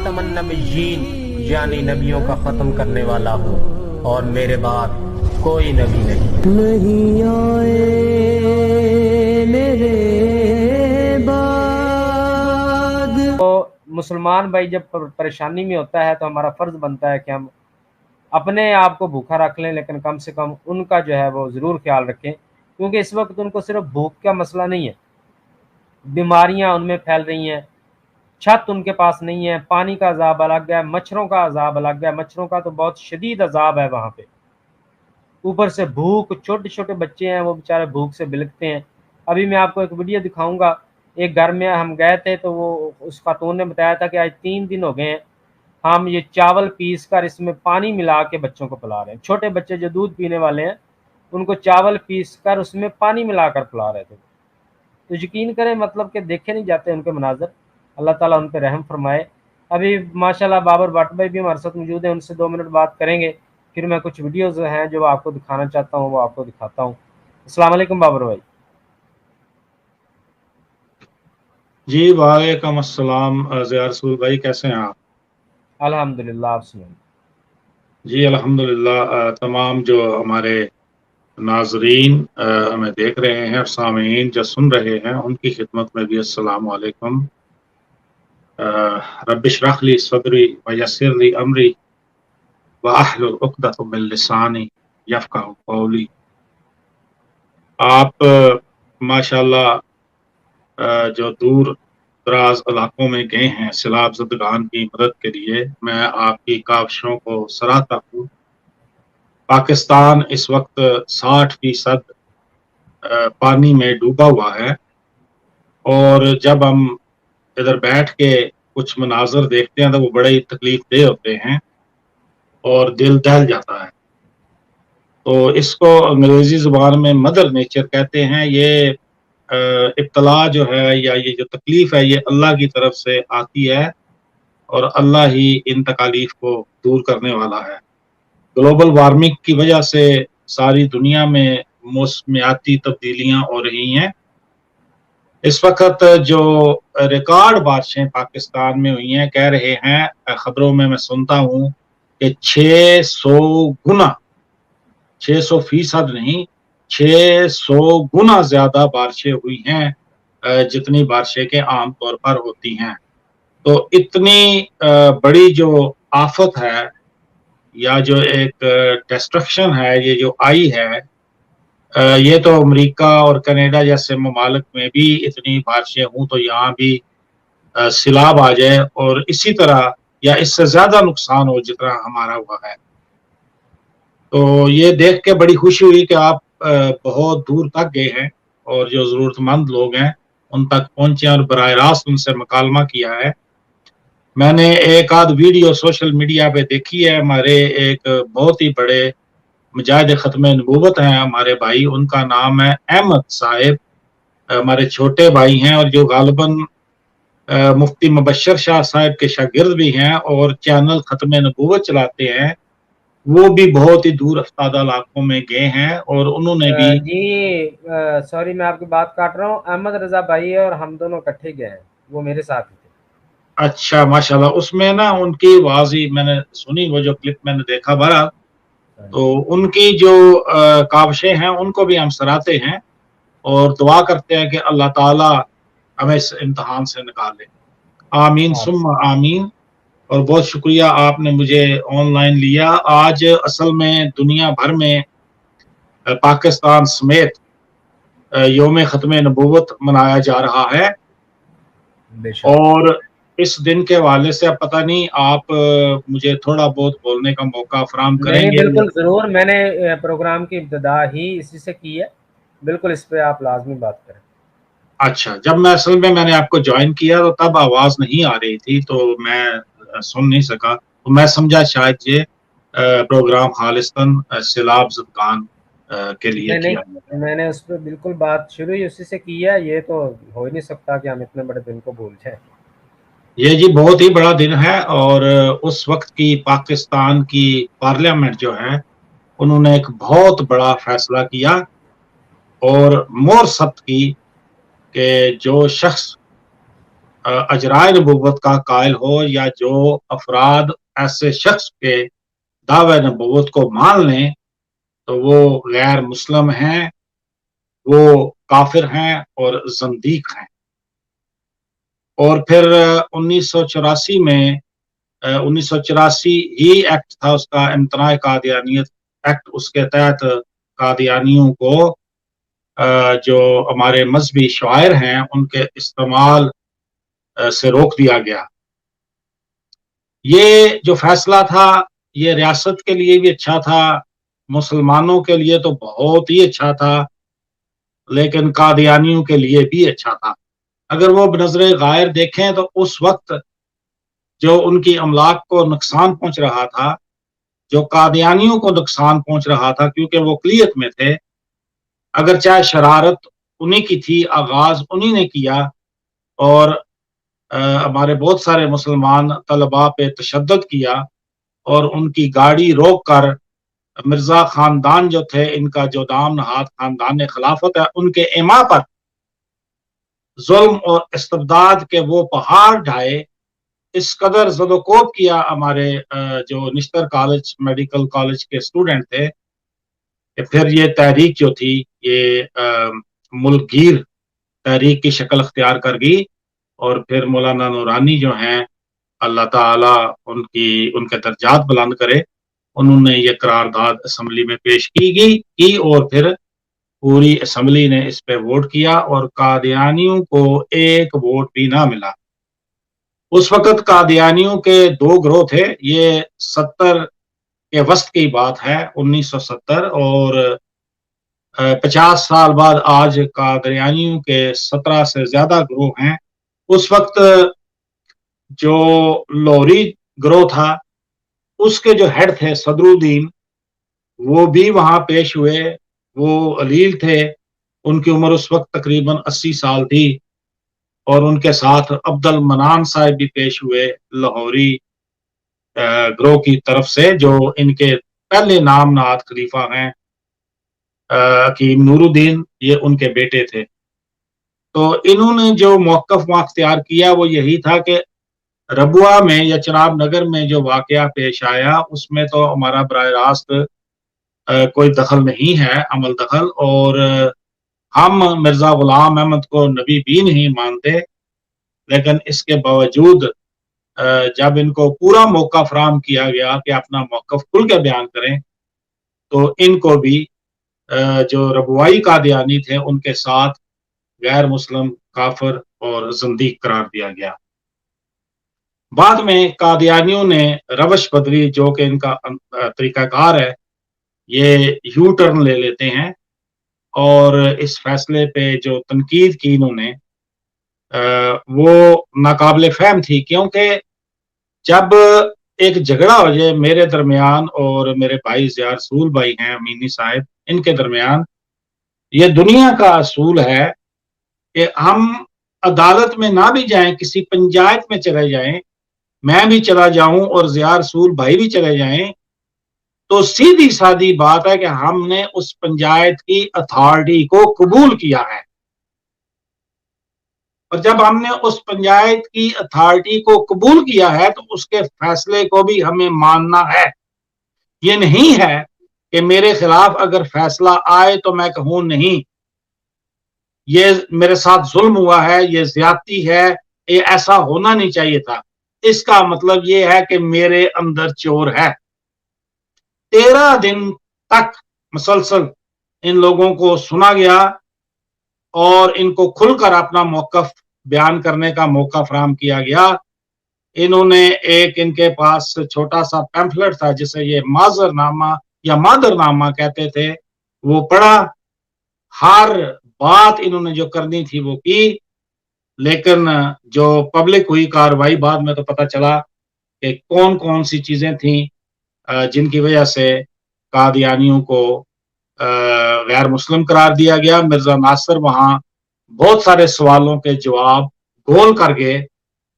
खातमुन नबिय्यीन यानी नबियों का खत्म करने वाला हूँ और मेरे बाद कोई नबी नहीं आए मेरे बाद। तो मुसलमान भाई जब परेशानी में होता है तो हमारा फर्ज बनता है कि हम अपने आप को भूखा रख लें, लेकिन कम से कम उनका जो है वो ज़रूर ख्याल रखें, क्योंकि इस वक्त उनको सिर्फ भूख का मसला नहीं है, बीमारियां उनमें फैल रही हैं, छत उनके पास नहीं है, पानी का अजाब अलग है, मच्छरों का अजाब अलग है, मच्छरों का तो बहुत शदीद अजाब है वहाँ पे, ऊपर से भूख, छोटे छोटे बच्चे हैं वो बेचारे भूख से बिलखते हैं। अभी मैं आपको एक वीडियो दिखाऊंगा, एक घर में हम गए थे तो वो उस खातून ने बताया था कि आज 3 दिन हो गए हैं हम ये चावल पीस कर इसमें पानी मिला के बच्चों को पिला रहे हैं। छोटे बच्चे जो दूध पीने वाले हैं उनको चावल पीस कर उसमें पानी मिलाकर पिला रहे थे। तो यकीन करें मतलब कि देखे नहीं जाते उनके मनाजर। अल्लाह ताला उन पर रहम फरमाए। अभी माशाल्लाह बाबर भट्ट भाई भी हमारे साथ मौजूद हैं, उनसे 2 मिनट बात करेंगे, फिर मैं कुछ वीडियोज़ हैं जो आपको दिखाना चाहता हूँ वो आपको दिखाता हूँ। अस्सलाम वालेकुम बाबर भाई। जी वालेकुम अस्सलाम ज़िया रसूल भाई, कैसे हैं आप? अल्हम्दुलिल्लाह, आप सुनाइए। जी अल्हम्दुलिल्लाह। तमाम जो हमारे नाजरीन हमें देख रहे हैं और सामीन जो सुन रहे हैं उनकी खिदमत में भी अस्सलाम वालेकुम। रब्बि इश्रह ली सदरी व यस्सिर ली अमरी व अहलुल उक़दतम मिन लिसानी यफ़क़हू क़ौली। आप माशाल्लाह जो दूर दराज इलाकों में गए हैं सैलाब ज़दगान की मदद के लिए, मैं आपकी काविशों को सराहता हूँ। पाकिस्तान इस वक्त 60% पानी में डूबा हुआ है और जब हम इधर बैठ के कुछ मनाजर देखते हैं तो वो बड़े ही तकलीफ देह होते हैं और दिल दहल जाता है। तो इसको अंग्रेजी ज़ुबान में मदर नेचर कहते हैं। ये इब्तला जो है या ये जो तकलीफ है ये अल्लाह की तरफ से आती है और अल्लाह ही इन तकालीफ को दूर करने वाला है। ग्लोबल वार्मिंग की वजह से सारी दुनिया में मौसमियाती तब्दीलियां हो रही हैं। इस वक्त जो रिकॉर्ड बारिशें पाकिस्तान में हुई हैं, कह रहे हैं खबरों में मैं सुनता हूँ कि 600 गुना, 600% नहीं, 600 गुना ज्यादा बारिशें हुई हैं जितनी बारिशें के आम तौर पर होती हैं। तो इतनी बड़ी जो आफत है या जो एक डिस्ट्रक्शन है ये जो आई है, ये तो अमेरिका और कनाडा जैसे ममालिक में भी इतनी बारिशें हों तो यहाँ भी सैलाब आ जाए और इसी तरह या इससे ज्यादा नुकसान हो जितना हमारा हुआ है। तो ये देख के बड़ी खुशी हुई कि आप बहुत दूर तक गए हैं और जो जरूरतमंद लोग हैं उन तक पहुंचे और बराह रास्त उनसे मुकालमा किया है। मैंने एक आध वीडियो सोशल मीडिया पे देखी है। हमारे एक बहुत ही बड़े मुजाहिद ख़त्म नबूवत हैं हमारे भाई, उनका नाम है अहमद साहिब, हमारे छोटे भाई हैं और जो गालिबन मुफ्ती मुबश्शिर शाह साहिब के शागिर्द भी हैं और चैनल ख़त्म नबूवत चलाते हैं। वो भी बहुत ही दूर अफ्तादा इलाकों में गए हैं और उन्होंने भी जी सॉरी मैं आपकी बात काट रहा हूँ, अहमद रजा भाई और हम दोनों इकट्ठे गए हैं, वो मेरे साथ ही थे। अच्छा माशाल्लाह। उसमें ना उनकी आवाज ही मैंने सुनी, वो जो क्लिप मैंने देखा बहरहाल, तो उनकी जो काविशें हैं उनको भी हम सराहते हैं और दुआ करते हैं कि अल्लाह ताला हमें इस इम्तिहान से निकाले। आमीन सुम्मा आमीन। और बहुत शुक्रिया आपने मुझे ऑनलाइन लिया। आज असल में दुनिया भर में पाकिस्तान समेत यौम ख़त्म नबूवत मनाया जा रहा है और इस दिन के हवाले से अब पता नहीं आप मुझे थोड़ा बहुत बोलने का मौका फराहम करेंगे? बिल्कुल जरूर, मैंने प्रोग्राम की इब्तिदा ही इसी से की है, बिल्कुल इस पे आप लाजमी बात करें। अच्छा, जब मैं असल में मैंने आपको ज्वाइन किया तो तब आवाज नहीं आ रही थी तो मैं सुन नहीं सका, तो मैं समझा शायद ये प्रोग्राम खालिस्तन सैलाब ज़दगान के लिए किया गया। मैंने उस पर बिल्कुल बात शुरू ही उसी से की है। ये तो हो ही नहीं सकता कि हम इतने बड़े दिन को भूल जाए। ये जी बहुत ही बड़ा दिन है और उस वक्त की पाकिस्तान की पार्लियामेंट जो है उन्होंने एक बहुत बड़ा फैसला किया और मोर सख्त की कि जो शख्स अजराए नबूवत का कायल हो, या जो अफराद ऐसे शख्स के दावे नबूवत को मान लें तो वो गैर मुस्लिम हैं, वो काफिर हैं और ज़ंदीक हैं। और फिर 1984 में 1984 ही एक्ट था उसका, इम्तनाए कादियानियत एक्ट, उसके तहत कादियानियों को जो हमारे मजहबी शायर हैं उनके इस्तेमाल से रोक दिया गया। ये जो फैसला था ये रियासत के लिए भी अच्छा था, मुसलमानों के लिए तो बहुत ही अच्छा था, लेकिन कादियानियों के लिए भी अच्छा था। अगर वो बनज़रे गायर देखें तो उस वक्त जो उनकी अमलाक को नुकसान पहुंच रहा था, जो कादियानियों को नुकसान पहुंच रहा था, क्योंकि वो अक़लियत में थे, अगर चाहे शरारत उन्हीं की थी, आगाज उन्हीं ने किया, और हमारे बहुत सारे मुसलमान तलबा पे तशद्दुद किया और उनकी गाड़ी रोक कर मिर्जा खानदान जो थे, इनका जो दाम नहाद खानदान खिलाफत है, उनके इमा पर जुल्म और इस्तिबदाद के वो पहाड़ ढाए, इस कदर ज़दोकोब किया हमारे जो निश्तर कॉलेज मेडिकल कॉलेज के स्टूडेंट थे कि फिर ये तहरीक जो थी ये मुल्कगीर तहरीक की शक्ल अख्तियार कर गई। और फिर मौलाना नूरानी जो हैं, अल्लाह ताला उनके दर्जात बुलंद करे, उन्होंने ये करारदाद असम्बली में पेश की और फिर पूरी असम्बली ने इस पे वोट किया और कादियानियों को एक वोट भी ना मिला। उस वक्त कादियानियों के दो ग्रोह थे, ये 70 के वस्त की बात है, 1970, और 50 साल बाद आज कादियानियों के 17 से ज्यादा ग्रोह हैं। उस वक्त जो लोहरी ग्रोह था उसके जो हेड थे सदरुद्दीन, वो भी वहां पेश हुए। वो अलील थे, उनकी उम्र उस वक्त तकरीबन 80 साल थी, और उनके साथ अब्दुल मनान साहब भी पेश हुए लाहौरी ग्रोह की तरफ से, जो इनके पहले नामनाद खलीफा हैं हकीम नूरुद्दीन, ये उनके बेटे थे। तो इन्होंने जो मौक़िफ़ वहां अख्तियार किया वो यही था कि रबुआ में या चनाब नगर में जो वाकया पेश आया उसमें तो हमारा बराह रास्त कोई दखल नहीं है, अमल दखल, और हम मिर्जा गुलाम अहमद को नबी भी नहीं मानते, लेकिन इसके बावजूद जब इनको पूरा मौका फराहम किया गया कि अपना मौक़िफ़ खुल के बयान करें, तो इनको भी जो रबुआई कादियानी थे उनके साथ गैर मुस्लिम, काफिर और ज़ंदीक करार दिया गया। बाद में कादियानियों ने रवश बदली, जो कि इनका तरीकाकार है, ये यू टर्न ले लेते हैं और इस फैसले पे जो तनकीद की इन्होंने वो नाकाबिले फ़हम थी, क्योंकि जब एक झगड़ा हो जाए मेरे दरमियान और मेरे भाई ज़िया रसूल भाई हैं अमीनी साहब, इनके दरमियान, ये दुनिया का असूल है कि हम अदालत में ना भी जाएं, किसी पंचायत में चले जाएं, मैं भी चला जाऊं और ज़िया रसूल भाई भी चले जाएं, तो सीधी सादी बात है कि हमने उस पंचायत की अथॉरिटी को कबूल किया है, और जब हमने उस पंचायत की अथॉरिटी को कबूल किया है तो उसके फैसले को भी हमें मानना है। ये नहीं है कि मेरे खिलाफ अगर फैसला आए तो मैं कहूं नहीं, ये मेरे साथ जुल्म हुआ है, ये ज्यादती है, ये ऐसा होना नहीं चाहिए था। इसका मतलब ये है कि मेरे अंदर चोर है। 13 दिन तक मुसलसल इन लोगों को सुना गया और इनको खुलकर अपना मौक़िफ़ बयान करने का मौका फराहम किया गया। इन्होंने एक, इनके पास छोटा सा पैम्फलेट था जिसे ये माजरनामा या मादरनामा कहते थे, वो पढ़ा, हर बात इन्होंने जो करनी थी वो की, लेकिन जो पब्लिक हुई कार्रवाई बाद में तो पता चला कि कौन कौन सी चीजें थी जिनकी वजह से कादियानियों को गैर मुस्लिम करार दिया गया। मिर्जा नासिर वहां बहुत सारे सवालों के जवाब गोल कर गए,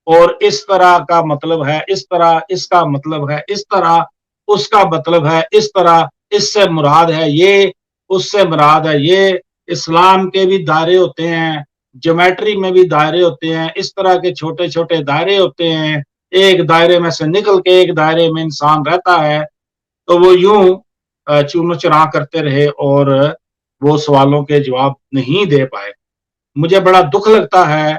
और इस तरह का मतलब है, इस तरह इसका मतलब है, इस तरह उसका मतलब है, इस तरह इससे मुराद है ये, उससे मुराद है ये। इस्लाम के भी दायरे होते हैं, ज्योमेट्री में भी दायरे होते हैं, इस तरह के छोटे छोटे दायरे होते हैं, एक दायरे में से निकल के एक दायरे में इंसान रहता है। तो वो यूं चूनो चरा करते रहे और वो सवालों के जवाब नहीं दे पाए। मुझे बड़ा दुख लगता है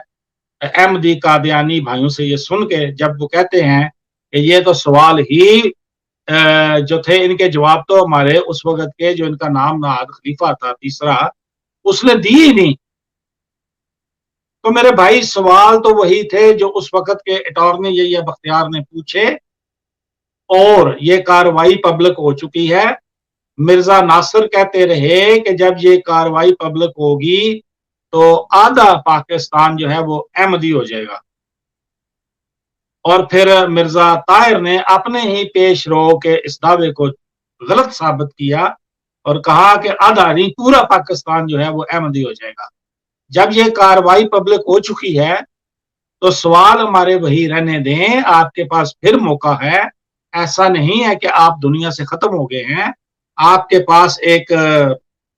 अहमदी कादियानी भाइयों से ये सुन के, जब वो कहते हैं कि ये तो सवाल ही जो थे, इनके जवाब तो हमारे उस वक्त के जो इनका नाम नहाद खलीफा था तीसरा, उसने दी ही नहीं। तो मेरे भाई सवाल तो वही थे जो उस वक्त के अटॉर्नी यही बख्तियार ने पूछे, और ये कार्रवाई पब्लिक हो चुकी है। मिर्जा नासिर कहते रहे कि जब ये कार्रवाई पब्लिक होगी तो आधा पाकिस्तान जो है वो अहमदी हो जाएगा। और फिर मिर्जा ताहिर ने अपने ही पेश रो के इस दावे को गलत साबित किया और कहा कि आधा नहीं पूरा पाकिस्तान जो है वो अहमदी हो जाएगा। जब ये कार्रवाई पब्लिक हो चुकी है तो सवाल हमारे वही रहने दें, आपके पास फिर मौका है। ऐसा नहीं है कि आप दुनिया से खत्म हो गए हैं। आपके पास एक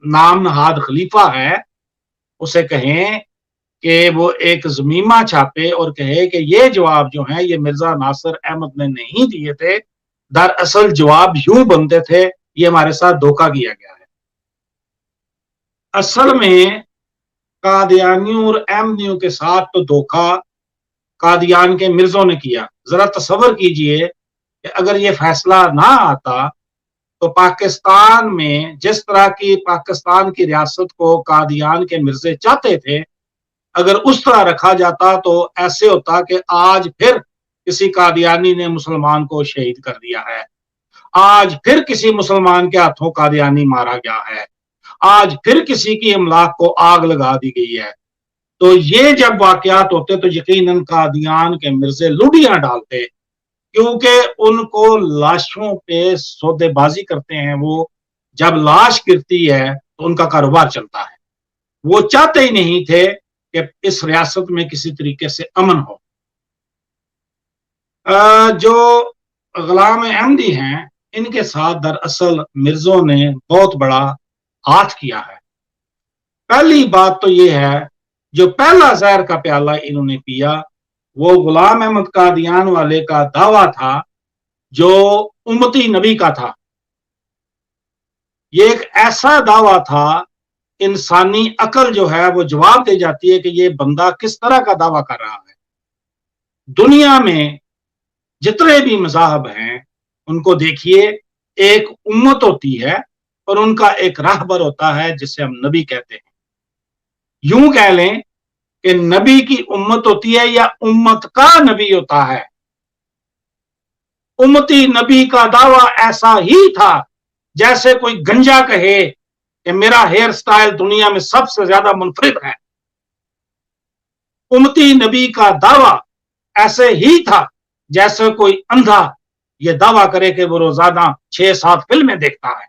नाम नहाद खलीफा है, उसे कहें कि वो एक ज़मीमा छापे और कहे कि ये जवाब जो है ये मिर्जा नासिर अहमद ने नहीं दिए थे, दरअसल जवाब यूं बनते थे, ये हमारे साथ धोखा किया गया है। असल में कादियानियों और अहमदियों के साथ तो धोखा कादियान के मिर्जों ने किया। जरा तसव्वुर कीजिए कि अगर ये फैसला ना आता तो पाकिस्तान में जिस तरह की पाकिस्तान की रियासत को कादियान के मिर्जे चाहते थे, अगर उस तरह रखा जाता तो ऐसे होता कि आज फिर किसी कादियानी ने मुसलमान को शहीद कर दिया है, आज फिर किसी मुसलमान के हाथों कादियानी मारा गया है, आज फिर किसी की इमलाक को आग लगा दी गई है। तो ये जब वाकयात होते तो यकीनन कादियान के मिर्जे लुडियां डालते, क्योंकि उनको लाशों पे सौदेबाजी करते हैं। वो जब लाश गिरती है तो उनका कारोबार चलता है। वो चाहते ही नहीं थे कि इस रियासत में किसी तरीके से अमन हो। जो गुलाम अहमदी हैं, इनके साथ दरअसल मिर्जों ने बहुत बड़ा हाथ किया है। पहली बात तो ये है, जो पहला जहर का प्याला इन्होंने पिया वो गुलाम अहमद कादियान वाले का दावा था जो उम्मती नबी का था। ये एक ऐसा दावा था, इंसानी अकल जो है वो जवाब दे जाती है कि ये बंदा किस तरह का दावा कर रहा है। दुनिया में जितने भी मज़ाहब हैं उनको देखिए, एक उम्मत होती है और उनका एक राहबर होता है जिसे हम नबी कहते हैं। यूं कह लें कि नबी की उम्मत होती है या उम्मत का नबी होता है। उम्मती नबी का दावा ऐसा ही था जैसे कोई गंजा कहे कि मेरा हेयर स्टाइल दुनिया में सबसे ज्यादा मुनफरिद है। उम्मती नबी का दावा ऐसे ही था जैसे कोई अंधा ये दावा करे कि वो रोजाना 6-7 फिल्में देखता है।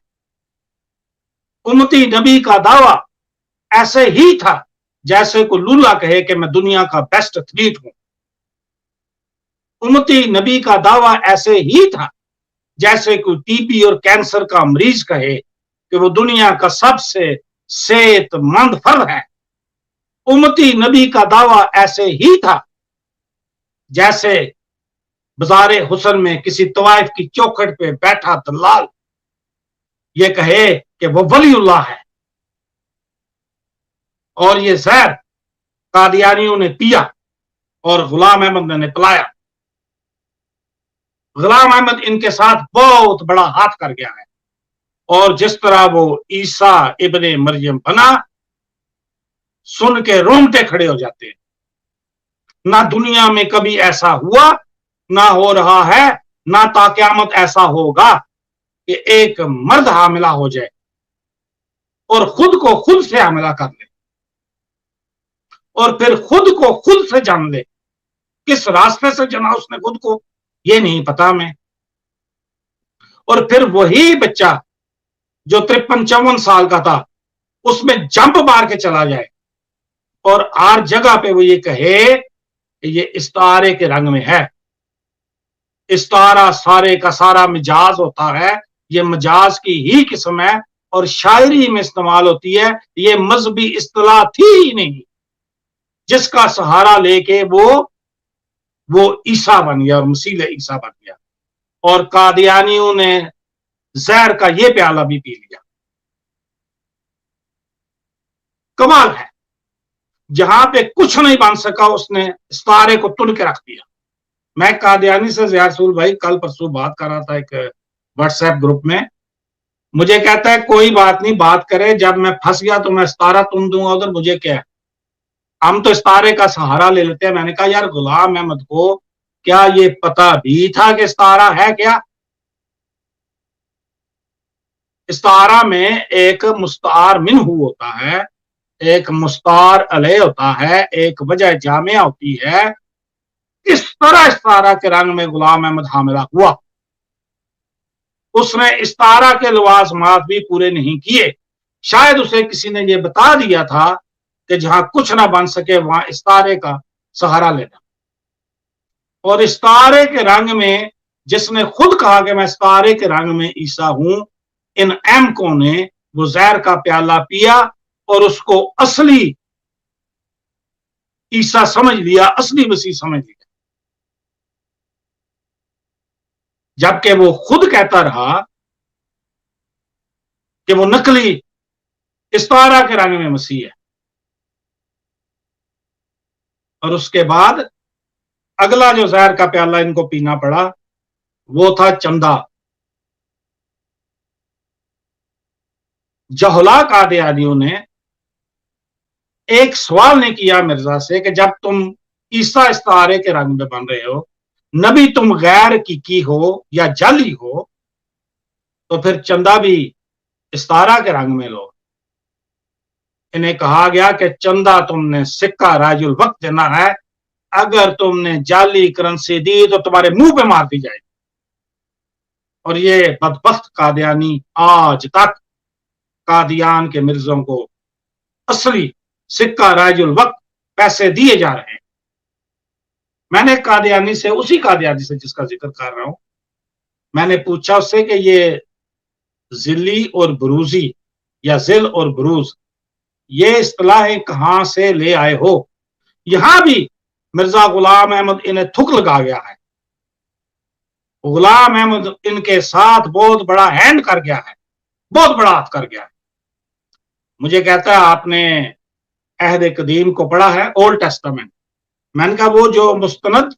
उम्मती नबी का दावा ऐसे ही था जैसे कोई लूला कहे कि मैं दुनिया का बेस्ट एथलीट हूं। उम्मती नबी का दावा ऐसे ही था जैसे कोई टीबी और कैंसर का मरीज कहे कि वो दुनिया का सबसे सेहतमंद फर्द है। उम्मती नबी का दावा ऐसे ही था जैसे बाज़ारे हुसन में किसी तवाइफ की चौखट पे बैठा दलाल ये कहे कि वो वलीउल्लाह है। और ये जहर कादियानियों ने पिया और गुलाम अहमद ने पिलाया। गुलाम अहमद इनके साथ बहुत बड़ा हाथ कर गया है, और जिस तरह वो ईसा इब्ने मरियम बना, सुन के रोंगटे खड़े हो जाते हैं। ना दुनिया में कभी ऐसा हुआ, ना हो रहा है, ना ताक़यामत ऐसा होगा कि एक मर्द हामिला हो जाए और खुद को खुद से हामिला कर ले और फिर खुद को खुद से जान ले। किस रास्ते से जना उसने खुद को, ये नहीं पता मैं। और फिर वही बच्चा जो 53-54 साल का था उसमें जंप मार के चला जाए और हर जगह पे वो ये कहे कि ये इस्तारे के रंग में है। इस्तारा सारे का सारा मिजाज होता है, ये मजाज की ही किस्म है और शायरी में इस्तेमाल होती है। ये मजहबी इस्तिलाह थी ही नहीं। जिसका सहारा लेके वो ईसा बन गया और मसीह ईसा बन गया। और कादियानियों ने जहर का ये प्याला भी पी लिया। कमाल है, जहां पे कुछ नहीं बन सका उसने सितारे को तुल के रख दिया। मैं कादियानी से ज़िया रसूल भाई कल परसों बात कर रहा था एक व्हाट्सएप ग्रुप में, मुझे कहता है कोई बात नहीं, बात करे, जब मैं फंस गया तो मैं सितारा तुम दूंगा उधर, मुझे क्या है, हम तो सितारे का सहारा ले लेते हैं। मैंने कहा यार गुलाम अहमद को क्या ये पता भी था कि सितारा है क्या? इस्तारा में एक मुस्तार मिन्हु होता है, एक मुस्तार अलैह होता है, एक वजह जामिया होती है। इस तरह इस्तारा के रंग में गुलाम अहमद हामिला हुआ। उसने इस्तारा के लवाजमात भी पूरे नहीं किए। शायद उसे किसी ने यह बता दिया था कि जहां कुछ ना बन सके वहां इस्तारे का सहारा लेना। और इस्तारे के रंग में जिसने खुद कहा कि मैं इस्तारे के रंग में ईसा हूं, इन एमकों ने वो जहर का प्याला पिया और उसको असली ईसा समझ लिया, असली मसीह समझ लिया, जबकि वो खुद कहता रहा कि वो नकली इस्तारा के रंग में मसीह है। और उसके बाद अगला जो जहर का प्याला इनको पीना पड़ा वो था चंदा। जहला कादियानियों ने एक सवाल नहीं किया मिर्जा से कि जब तुम ईसा इस्तारे के रंग में बन रहे हो, नबी तुम गैर की हो या जाली हो, तो फिर चंदा भी इस्तारा के रंग में लो। इन्हें कहा गया कि चंदा तुमने सिक्का राजुल वक्त देना है, अगर तुमने जाली करेंसी दी तो तुम्हारे मुंह पे मार दी जाएगी। और ये बदबख्त कादियानी आज तक कादियान के मिर्जों को असली सिक्का राजुल वक्त पैसे दिए जा रहे हैं। मैंने कादियानी से, उसी कादियानी से जिसका जिक्र कर रहा हूं, मैंने पूछा उससे कि ये जिली और बरूजी या जिल और बरूज ये इस्तिलाहें कहां से ले आए हो? यहां भी मिर्जा गुलाम अहमद इन्हें थुक लगा गया है। गुलाम अहमद इनके साथ बहुत बड़ा हैंड कर गया है, बहुत बड़ा हाथ कर गया है। मुझे कहता है आपने अहद कदीम को पढ़ा है, ओल्ड टेस्टामेंट? मैंने कहा वो जो मुस्तनद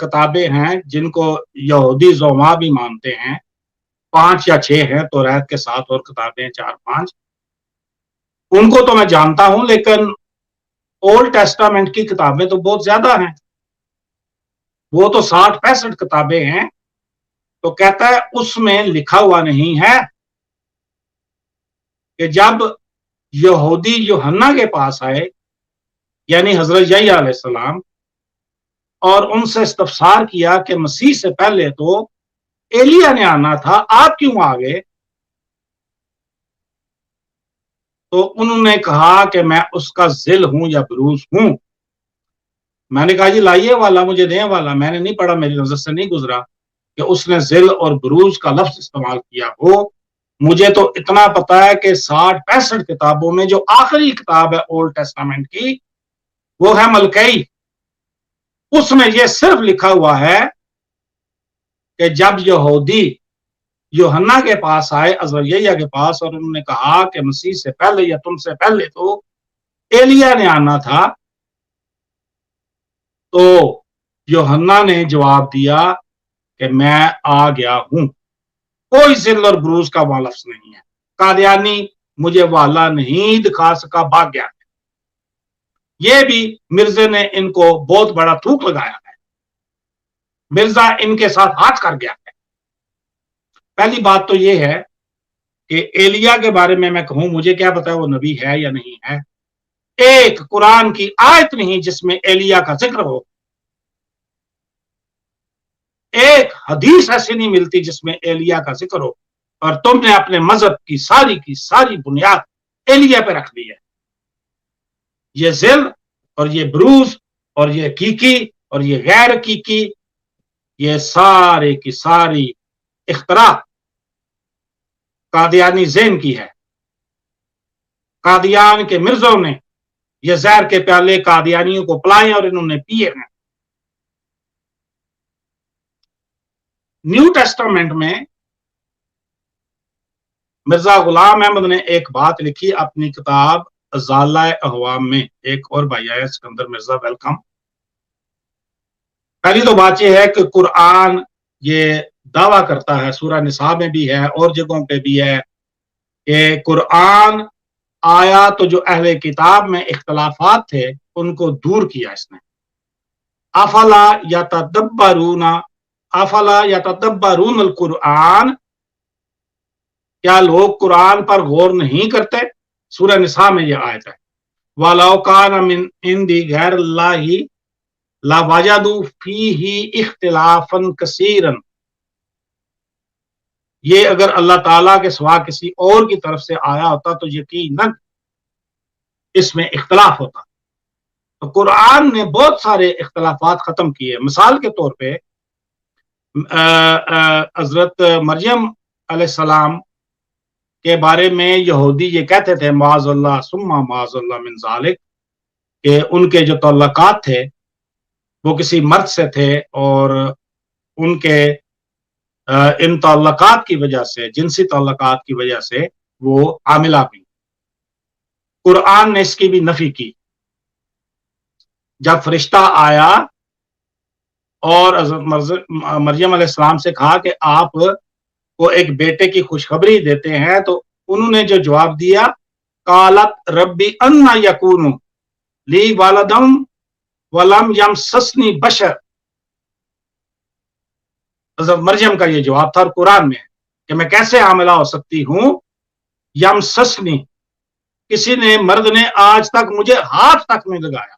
किताबें हैं जिनको यहूदी ज़ोमा भी मानते हैं, 5 या 6 हैं, तो रैत के साथ और किताबें 4-5, उनको तो मैं जानता हूं, लेकिन ओल्ड टेस्टामेंट की किताबें तो बहुत ज्यादा हैं, वो तो 60-65 किताबें हैं। तो कहता है उसमें लिखा हुआ नहीं है कि जब यहूदी यूहन्ना के पास आए, यानी हजरत यहया अलैहिस्सलाम, और उनसे इस्तफसार किया कि मसीह से पहले तो एलिया ने आना था, आप क्यों आ गए? तो उन्होंने कहा कि मैं उसका जिल हूं या बरूज हूं। मैंने कहा जी लाइए वाला, मुझे दें वाला, मैंने नहीं पढ़ा, मेरी नजर से नहीं गुजरा कि उसने जिल और बरूज का लफ्ज इस्तेमाल किया हो। मुझे तो इतना पता है कि 60-65 किताबों में जो आखिरी किताब है ओल्ड टेस्टामेंट की, वो है मलकई। उसमें यह सिर्फ लिखा हुआ है कि जब यहूदी यूहन्ना के पास आए, हज़रत यहया के पास, और उन्होंने कहा कि मसीह से पहले या तुमसे पहले तो एलिया ने आना था, तो यूहन्ना ने जवाब दिया कि मैं आ गया हूं। कोई जिल और ब्रूज का वहां लफ्ज नहीं है। कादियानी मुझे वाला नहीं दिखा सका, भाग गया। ये भी मिर्जे ने इनको बहुत बड़ा थूक लगाया है, मिर्जा इनके साथ हाथ कर गया है। पहली बात तो ये है कि एलिया के बारे में मैं कहूं, मुझे क्या पता है वो नबी है या नहीं है। एक कुरान की आयत नहीं जिसमें एलिया का जिक्र हो, एक हदीस ऐसी नहीं मिलती जिसमें एलिया का जिक्र हो, और तुमने अपने मजहब की सारी बुनियाद एलिया पे रख दी है। ये जिल और ये ब्रूज और ये कीकी और ये गैर कीकी, ये सारे की सारी इख्तरा कादियानी ज़हन की है। कादियान के मिर्जों ने ये जहर के प्याले कादियानियों को पिलाए और इन्होंने पिए हैं। न्यू टेस्टामेंट में मिर्जा गुलाम अहमद ने एक बात लिखी अपनी किताब ज़ाला अहवाम में। एक और भाई आया सिकंदर मिर्जा, वेलकम। पहली तो बात यह है कि कुरान ये दावा करता है, सूरह निसा में भी है और जगहों पे भी है, कि कुरान आया तो जो अहले किताब में इख्तलाफात थे उनको दूर किया इसने। अफला यतदब्बरून अल कुरान, क्या लोग कुरान पर गौर नहीं करते? सूरह निसा में यह आयत है। वलौ कान मिन इंदी गैरिल्लाहि लवजदू फीही इख्तिलाफन कसीरन, ये अगर अल्लाह ताला के सिवा किसी और की तरफ से आया होता तो यकीनन इसमें इख्तलाफ होता। तो कुरान ने बहुत सारे इख्तलाफात खत्म किए। मिसाल के तौर पे हजरत मरियम अलैहिस्सलाम के बारे में यहूदी ये कहते थे माज़अल्लाह सुम्मा माज़अल्लाह मिन ज़ालिक, कि उनके जो तल्लकात थे वो किसी मर्द से थे और उनके इन तल्लकात की वजह से, जिनसी तल्लकात की वजह से वो हामिला हुई। कुरान ने इसकी भी नफी की। जब फरिश्ता आया और हज़रत मरियम अलैहिस्सलाम से कहा कि आप को एक बेटे की खुशखबरी देते हैं, तो उन्होंने जो जवाब दिया, कालत रब्बी अन्ना यकूनु ली वालदम वलम यमससनी बशर। हज़रत मरियम का ये जवाब था कुरान में कि मैं कैसे हामिला हो सकती हूं, यमससनी, किसी ने, मर्द ने आज तक मुझे हाथ तक नहीं लगाया।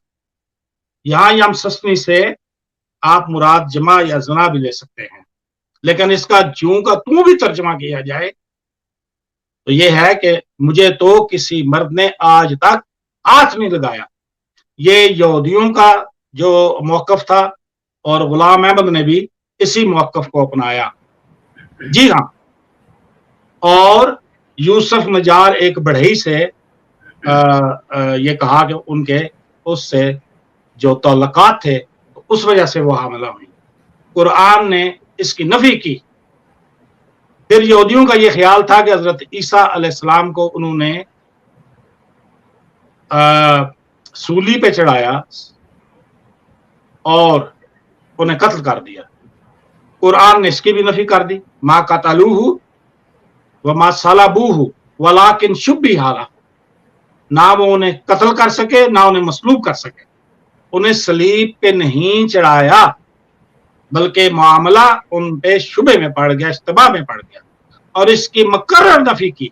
यहां यमससनी से आप मुराद जमा या जना भी ले सकते हैं, लेकिन इसका जूं का तू भी तर्जमा किया जाए तो यह है कि मुझे तो किसी मर्द ने आज तक हाथ नहीं लगाया। ये यहूदियों का जो मौकफ था और गुलाम अहमद ने भी इसी मौकफ को अपनाया। जी हाँ, और यूसुफ नजार एक बढ़ई से ये कहा कि उनके उससे जो तल्लकात थे उस वजह से वो हामिला हुई। कुरान ने इसकी नफी की। फिर यहूदियों का ये ख्याल था कि हजरत ईसा अलैहिस्सलाम को उन्होंने सूली पे चढ़ाया और उन्हें कत्ल कर दिया। कुरान ने इसकी भी नफी कर दी। मा कतलूहु व मा सलबूहु वलाकिन शुब्बिहा लहु, ना वो उन्हें कत्ल कर सके ना उन्हें मसलूब कर सके। उन्हें सलीब पे नहीं चढ़ाया, बल्कि मामला उन पे शुबे में पड़ गया, इश्तिबाह में पड़ गया, और इसकी मुकर्रर नफी की।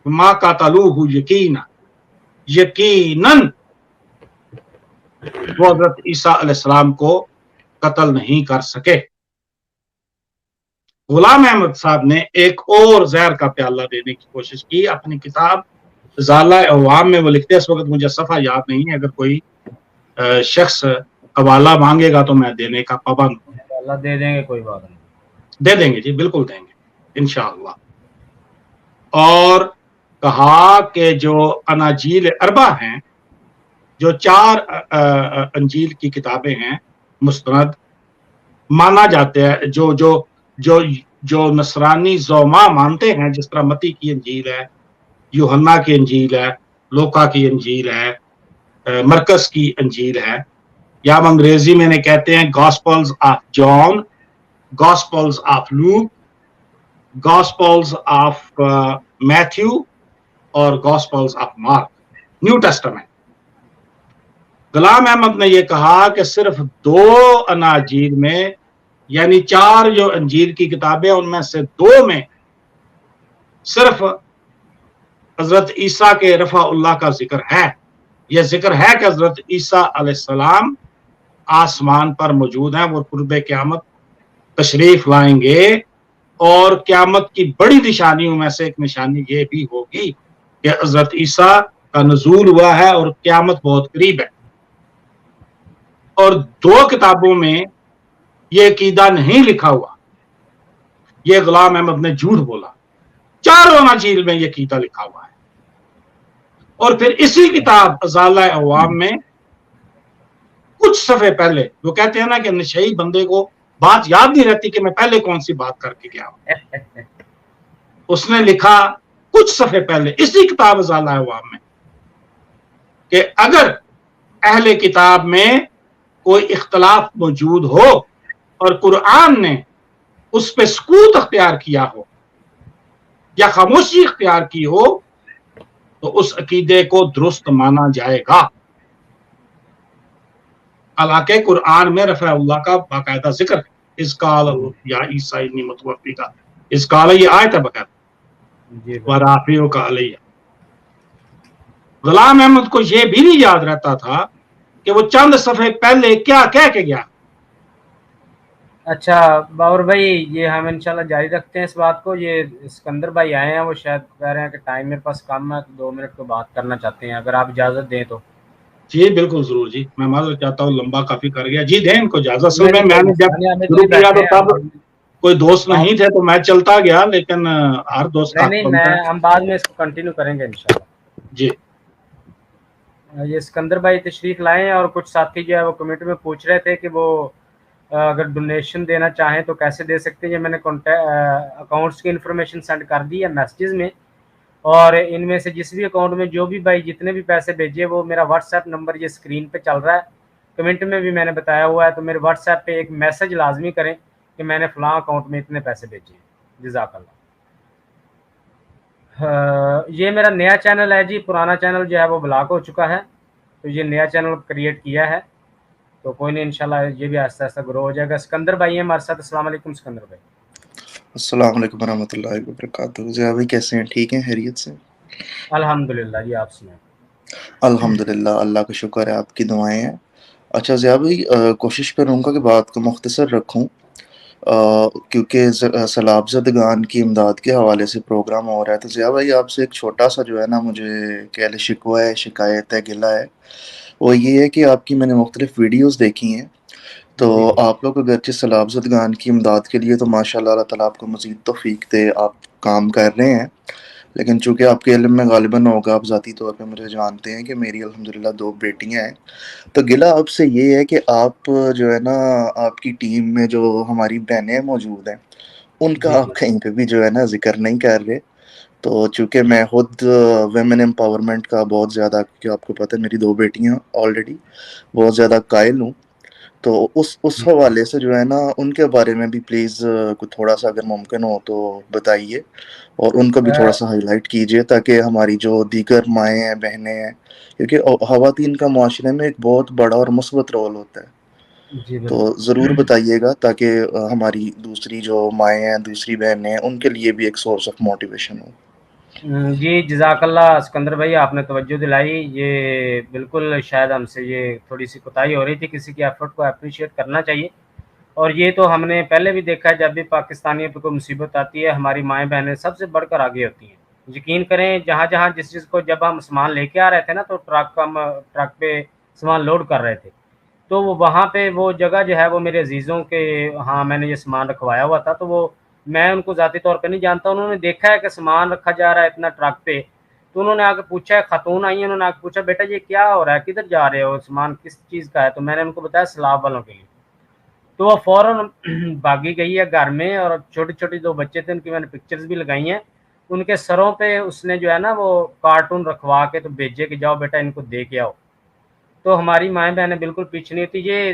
मा कतलूहु यकीना, यकीनन वो हजरत ईसा अलैहिस्सलाम को कत्ल नहीं कर सके। गुलाम अहमद साहब ने एक और जहर का प्याला देने की कोशिश की अपनी किताब ज़ाला अहवाम में। वो लिखते हैं, इस वक्त मुझे सफा याद नहीं है, अगर कोई शख्स हवाला मांगेगा तो मैं देने का पाबंद हूं। अल्लाह दे देंगे, कोई बात नहीं, दे देंगे जी, बिल्कुल देंगे इंशाअल्लाह। और कहा कि जो अनाजील अरबा हैं, जो 4 अंजील की किताबें हैं मुस्तनद माना जाते हैं, जो जो जो जो नसरानी ज़ोमा मानते हैं, जिस तरह मती की अंजील है, यूहन्ना की अंजील है, लोका की अंजील है, मरकस की अंजील है, या हम अंग्रेजी में इन्हें कहते हैं Gospels of John, Gospels of Luke, Gospels of Matthew और Gospels of Mark, New Testament. Ghulam Ahmad ने यह कहा कि सिर्फ 2 अनाजील में, यानी 4 जो अंजील की किताबें उनमें से 2 में सिर्फ हजरत ईसा के रफ़ाउल्लाह का जिक्र है। यह जिक्र है कि हजरत ईसा अलैहिस्सलाम आसमान पर मौजूद हैं, वो कुर्बे क़यामत तशरीफ लाएंगे, और क़यामत की बड़ी निशानियों में से एक निशानी ये भी होगी कि हजरत ईसा का नुज़ूल हुआ है और क़यामत बहुत करीब है। और 2 किताबों में यह अकीदा नहीं लिखा हुआ, यह गुलाम अहमद ने झूठ बोला। 4 अनाजील में यह अकीदा लिखा हुआ है। اور پھر اسی کتاب ازالہ عوام میں کچھ صفحے پہلے وہ کہتے ہیں نا کہ نشئی بندے کو بات یاد نہیں رہتی کہ میں پہلے کون سی بات کر کے گیا ہوں، اس نے لکھا کچھ صفحے پہلے اسی کتاب ازالہ عوام میں کہ اگر اہل کتاب میں کوئی اختلاف موجود ہو اور قرآن نے اس پہ سکوت اختیار کیا ہو یا خاموشی اختیار کی ہو تو اس عقیدے کو درست مانا جائے گا. حالانکہ قرآن میں رفع اللہ کا باقاعدہ ذکر ہے، اس قال یا عیسیٰ انی متوفی کا، اس قال یہ آیت ہے باقاعدہ ورافعہ کا علیہ. غلام احمد کو یہ بھی نہیں یاد رہتا تھا کہ وہ چند صفحے پہلے کیا کہہ کے گیا. اچھا باور بھائی، یہ ہم انشاءاللہ جاری رکھتے ہیں اس بات کو. یہ اسکندر بھائی آئے ہیں، وہ شاید کہہ رہے ہیں کہ ٹائم میرے پاس کم ہے، 2 منٹ کو بات کرنا چاہتے ہیں، اگر آپ اجازت دیں تو. جی بالکل ضرور جی، میں معذرت چاہتا ہوں لمبا کافی کر گیا. جی دیں ان کو اجازت. اصل میں نے جب شروع کیا تو تب کوئی دوست نہیں تھے تو میں چلتا گیا، لیکن ہر دوست کا حق بنتا ہے. ہم بعد میں اس کو کنٹینیو کریں گے انشاءاللہ. جی یہ اسکندر بھائی تشریف لائیں، اور کچھ ساتھی جو ہے وہ کمیٹی میں پوچھ رہے تھے کہ وہ اگر ڈونیشن دینا چاہیں تو کیسے دے سکتے ہیں. یہ میں نے اکاؤنٹس کی انفارمیشن سینڈ کر دی ہے میسیجز میں، اور ان میں سے جس بھی اکاؤنٹ میں جو بھی بھائی جتنے بھی پیسے بھیجے وہ میرا واٹس ایپ نمبر یہ اسکرین پہ چل رہا ہے، کمنٹ میں بھی میں نے بتایا ہوا ہے، تو میرے واٹس ایپ پہ ایک میسج لازمی کریں کہ میں نے فلاں اکاؤنٹ میں اتنے پیسے بھیجے ہیں. جزاک اللہ. یہ میرا نیا چینل ہے جی، پرانا چینل جو ہے وہ بلاک ہو چکا ہے، تو یہ نیا چینل کریٹ کیا ہے، تو کوئی نہیں انشاءاللہ یہ بھی آہستہ آہستہ گرو ہو جائے گا. اسکندر بھائی ہیں ہمارے ساتھ. السلام علیکم اسکندر بھائی. السلام علیکم ورحمۃ اللہ وبرکاتہ. ضیاء بھائی کیسے ہیں؟ ٹھیک ہیں؟ خیریت سے؟ الحمدللہ جی، آپ سنائیں. الحمدللہ، اللہ کا شکر ہے، آپ کی دعائیں ہیں. اچھا ضیاء بھائی، کوشش کروں گا کہ بات کو مختصر رکھوں، کیونکہ سیلاب زدگان کی امداد کے حوالے سے پروگرام ہو رہا ہے. تو ضیاء بھائی آپ سے ایک چھوٹا سا جو ہے نا مجھے کہہ لیں شکوہ ہے، شکایت ہے، گلہ ہے. وہ یہ ہے کہ آپ کی میں نے مختلف ویڈیوز دیکھی ہیں، تو آپ لوگ اگرچہ سیلاب زدگان کی امداد کے لیے تو ماشاءاللہ اللہ تعالیٰ آپ کو مزید توفیق دے، آپ کام کر رہے ہیں، لیکن چونکہ آپ کے علم میں غالباً ہوگا، آپ ذاتی طور پہ مجھے جانتے ہیں کہ میری الحمدللہ 2 بیٹیاں ہیں. تو گلہ آپ سے یہ ہے کہ آپ جو ہے نا آپ کی ٹیم میں جو ہماری بہنیں موجود ہیں ان کا آپ کہیں پہ بھی جو ہے نا ذکر نہیں کر رہے. تو چونکہ میں خود ویمن امپاورمنٹ کا بہت زیادہ، کیونکہ آپ کو پتہ ہے میری 2 بیٹیاں آلریڈی بہت زیادہ قائل ہوں، تو اس حوالے سے جو ہے نا ان کے بارے میں بھی پلیز تھوڑا سا اگر ممکن ہو تو بتائیے، اور ان کو بھی تھوڑا سا ہائی لائٹ کیجیے تاکہ ہماری جو دیگر مائیں ہیں، بہنیں ہیں، کیونکہ خواتین کا معاشرے میں ایک بہت بڑا اور مثبت رول ہوتا ہے، جی تو بالکل. ضرور بتائیے گا تاکہ ہماری دوسری جو مائیں ہیں، دوسری بہنیں ہیں، ان کے لیے بھی ایک سورس آف موٹیویشن ہو. جی جزاک اللہ اسکندر بھائی، آپ نے توجہ دلائی. یہ بالکل شاید ہم سے یہ تھوڑی سی کوتاہی ہو رہی تھی، کسی کی ایفرٹ کو اپریشیٹ کرنا چاہیے. اور یہ تو ہم نے پہلے بھی دیکھا ہے، جب بھی پاکستانیوں پہ کوئی مصیبت آتی ہے ہماری مائیں بہنیں سب سے بڑھ کر آگے ہوتی ہیں. یقین کریں جہاں جہاں جس چیز کو جب ہم سامان لے کے آ رہے تھے نا، تو ٹرک پہ سامان لوڈ کر رہے تھے، تو وہ وہاں پہ وہ جگہ جو ہے وہ میرے عزیزوں کے ہاں میں نے یہ سامان رکھوایا ہوا تھا، تو وہ میں ان کو ذاتی طور پہ نہیں جانتا، انہوں نے دیکھا ہے کہ سامان رکھا جا رہا ہے اتنا ٹرک پہ، تو انہوں نے آ کے پوچھا، خاتون آئی ہیں، انہوں نے آ کے پوچھا بیٹا یہ کیا ہو رہا ہے، کدھر جا رہے ہو، سامان کس چیز کا ہے؟ تو میں نے ان کو بتایا سیلاب والوں کے لیے. تو وہ فوراً بھاگی گئی ہے گھر میں، اور چھوٹی چھوٹی 2 بچے تھے، ان کی میں نے پکچرز بھی لگائی ہیں. ان کے سروں پہ اس نے جو ہے نا وہ کارٹون رکھوا کے تو بھیجے کہ جاؤ بیٹا ان کو دے کے آؤ. تو ہماری مائیں بہنیں بالکل پیچھے نہیں ہوتی. یہ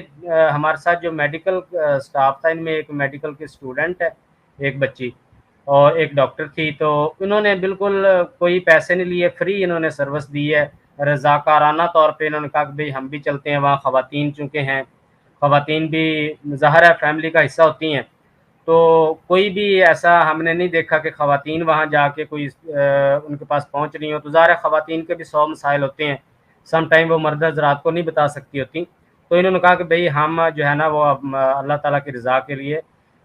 ہمارے ساتھ جو میڈیکل سٹاف تھا، ان میں ایک میڈیکل کی اسٹوڈنٹ ہے، ایک بچی، اور ایک ڈاکٹر تھی، تو انہوں نے بالکل کوئی پیسے نہیں لیے، فری انہوں نے سروس دی ہے، رضاکارانہ طور پہ. انہوں نے کہا کہ بھئی ہم بھی چلتے ہیں وہاں، خواتین چونکہ ہیں، خواتین بھی ظاہر ہے فیملی کا حصہ ہوتی ہیں، تو کوئی بھی ایسا ہم نے نہیں دیکھا کہ خواتین وہاں جا کے کوئی ان کے پاس پہنچ رہی ہوں. تو ظاہر ہے خواتین کے بھی 100 مسائل ہوتے ہیں، سم ٹائم وہ مرد حضرات کو نہیں بتا سکتی ہوتی. تو انہوں نے کہا کہ بھئی ہم جو ہے نا وہ اللہ تعالیٰ کی رضا کے لیے